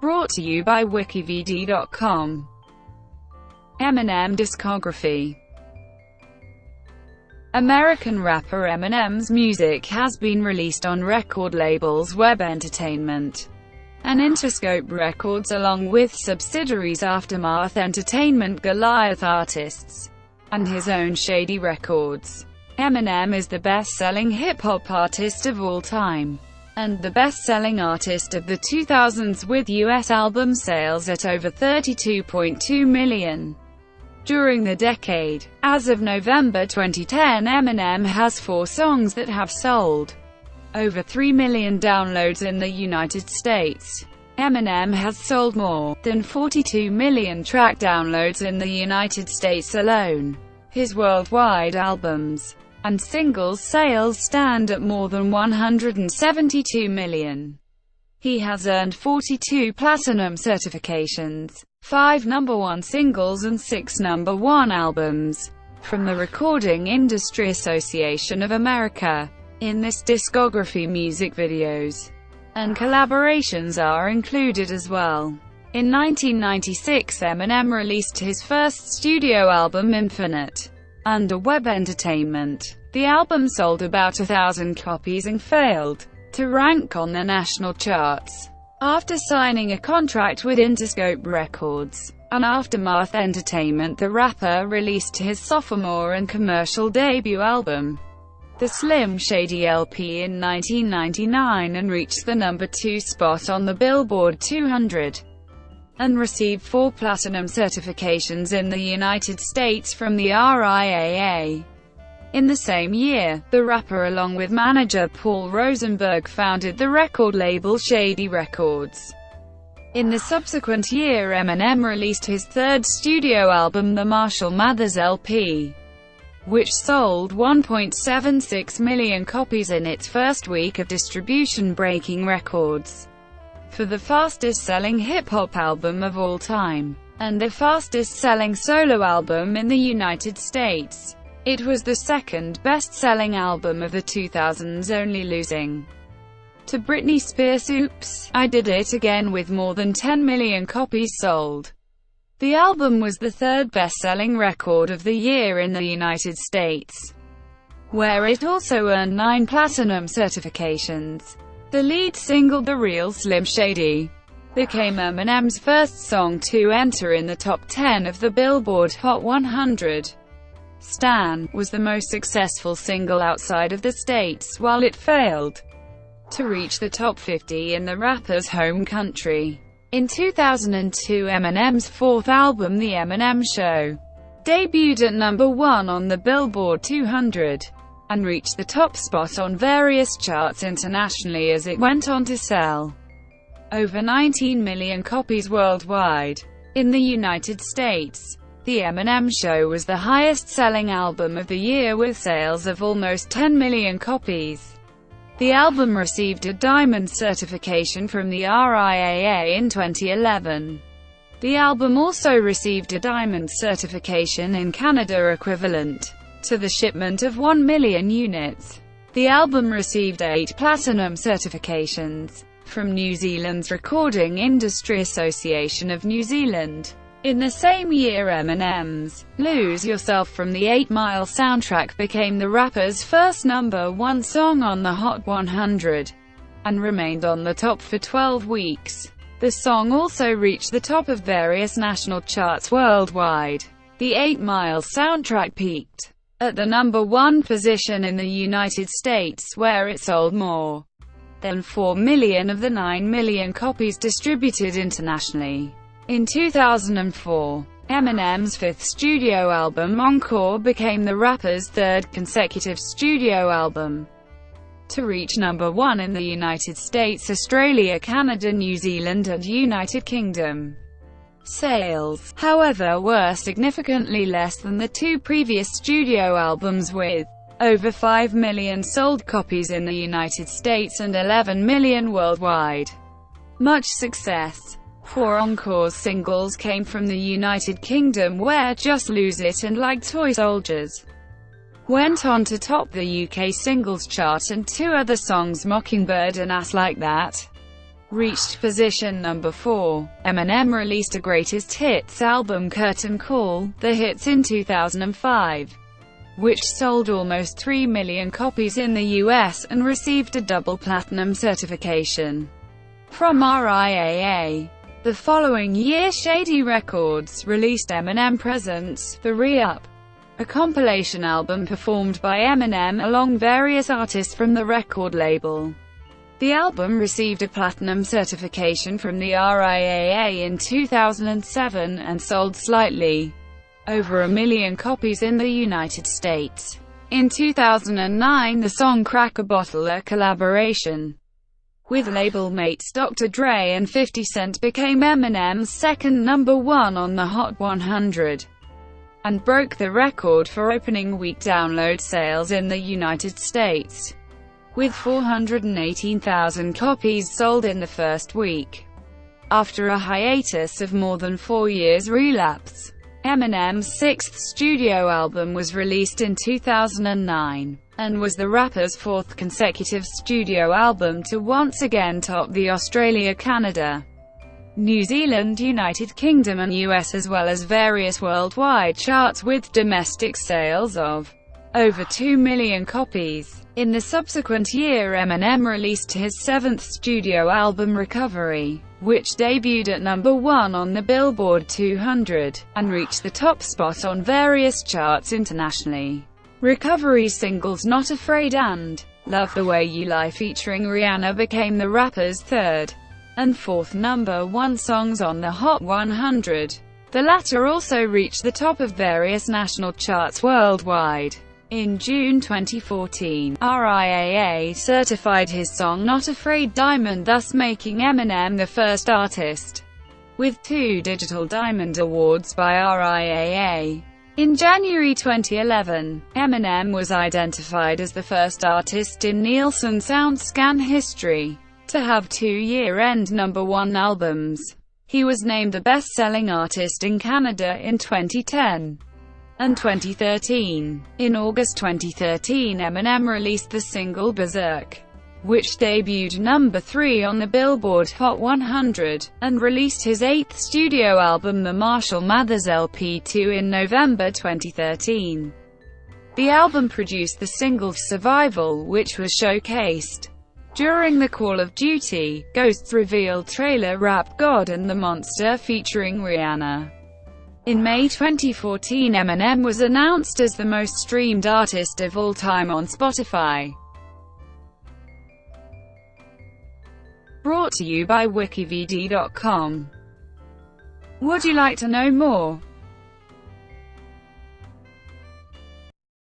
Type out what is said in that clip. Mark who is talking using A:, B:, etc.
A: Brought to you by WikiVidi.com. Eminem discography. American rapper Eminem's music has been released on record labels Web Entertainment and Interscope Records, along with subsidiaries Aftermath Entertainment, Goliath Artists, and his own Shady Records. Eminem is the best-selling hip-hop artist of all time, and the best-selling artist of the 2000s, with US album sales at over 32.2 million. During the decade, as of November 2010, Eminem has 4 songs that have sold over 3 million downloads in the United States. Eminem has sold more than 42 million track downloads in the United States alone. His worldwide albums and singles sales stand at more than 172 million. He has earned 42 platinum certifications, 5 #1 singles and 6 #1 albums from the Recording Industry Association of America. In this discography, music videos and collaborations are included as well. In 1996, Eminem released his first studio album, Infinite, under Web Entertainment. The album sold about 1,000 copies and failed to rank on the national charts. After signing a contract with Interscope Records and Aftermath Entertainment, the rapper released his sophomore and commercial debut album, the Slim Shady LP, in 1999 and reached the #2 spot on the Billboard 200 and received 4 platinum certifications in the United States from the RIAA. In the same year, the rapper, along with manager Paul Rosenberg, founded the record label Shady Records. In the subsequent year, Eminem released his third studio album, the Marshall Mathers LP, which sold 1.76 million copies in its first week of distribution, breaking records for the fastest-selling hip-hop album of all time, and the fastest-selling solo album in the United States. It was the second best-selling album of the 2000s, only losing to Britney Spears' Oops, I Did It Again, with more than 10 million copies sold. The album was the third best-selling record of the year in the United States, where it also earned 9 platinum certifications. The lead single, The Real Slim Shady, became Eminem's first song to enter in the top 10 of the Billboard Hot 100. Stan was the most successful single outside of the States, while it failed to reach the top 50 in the rapper's home country. In 2002, Eminem's fourth album, The Eminem Show, debuted at #1 on the Billboard 200 and reached the top spot on various charts internationally, as it went on to sell over 19 million copies worldwide. In the United States, The Eminem Show was the highest-selling album of the year, with sales of almost 10 million copies. The album received a diamond certification from the RIAA in 2011. The album also received a diamond certification in Canada, equivalent to the shipment of 1 million units. The album received 8 platinum certifications from New Zealand's Recording Industry Association of New Zealand. In the same year, Eminem's Lose Yourself from the 8 Mile soundtrack became the rapper's first #1 song on the Hot 100, and remained on the top for 12 weeks. The song also reached the top of various national charts worldwide. The 8 Mile soundtrack peaked at the #1 position in the United States, where it sold more than 4 million of the 9 million copies distributed internationally. In 2004, Eminem's fifth studio album, Encore, became the rapper's third consecutive studio album to reach #1 in the United States, Australia, Canada, New Zealand, and United Kingdom. Sales, however, were significantly less than the 2 previous studio albums, with over 5 million sold copies in the United States and 11 million worldwide. Much success for Encore's singles came from the United Kingdom, where Just Lose It and Like Toy Soldiers went on to top the UK singles chart, and 2 other songs, Mockingbird and Ass Like That, reached position number 4. Eminem released a greatest hits album Curtain Call, The Hits in 2005, which sold almost 3 million copies in the US and received a double platinum certification from RIAA. The following year, Shady Records released Eminem Presents the Re-Up, a compilation album performed by Eminem along various artists from the record label. The album received a platinum certification from the RIAA in 2007 and sold slightly over 1 million copies in the United States. In 2009, the song Crack a Bottle, a collaboration with label mates Dr. Dre and 50 Cent, became Eminem's second number 1 on the Hot 100 and broke the record for opening week download sales in the United States, with 418,000 copies sold in the first week. After a hiatus of more than 4 years, Relapse, Eminem's 6th studio album, was released in 2009, and was the rapper's 4th consecutive studio album to once again top the Australia, Canada, New Zealand, United Kingdom and US, as well as various worldwide charts, with domestic sales of over 2 million copies. In the subsequent year, Eminem released his 7th studio album Recovery, which debuted at number 1 on the Billboard 200, and reached the top spot on various charts internationally. Recovery singles Not Afraid and Love the Way You Lie featuring Rihanna became the rapper's 3rd and 4th number 1 songs on the Hot 100. The latter also reached the top of various national charts worldwide. In June 2014, RIAA certified his song Not Afraid Diamond, thus making Eminem the first artist with 2 Digital Diamond Awards by RIAA. In January 2011, Eminem was identified as the first artist in Nielsen SoundScan history to have 2 year-end number 1 albums. He was named the best-selling artist in Canada in 2010 and 2013. In August 2013, Eminem released the single Berserk, which debuted number 3 on the Billboard Hot 100, and released his 8th studio album The Marshall Mathers LP2 in November 2013. The album produced the single Survival, which was showcased during the Call of Duty Ghosts reveal trailer Rap God and the Monster featuring Rihanna. In May 2014, Eminem was announced as the most streamed artist of all time on Spotify. Brought to you by WikiVidi.com. Would you like to know more?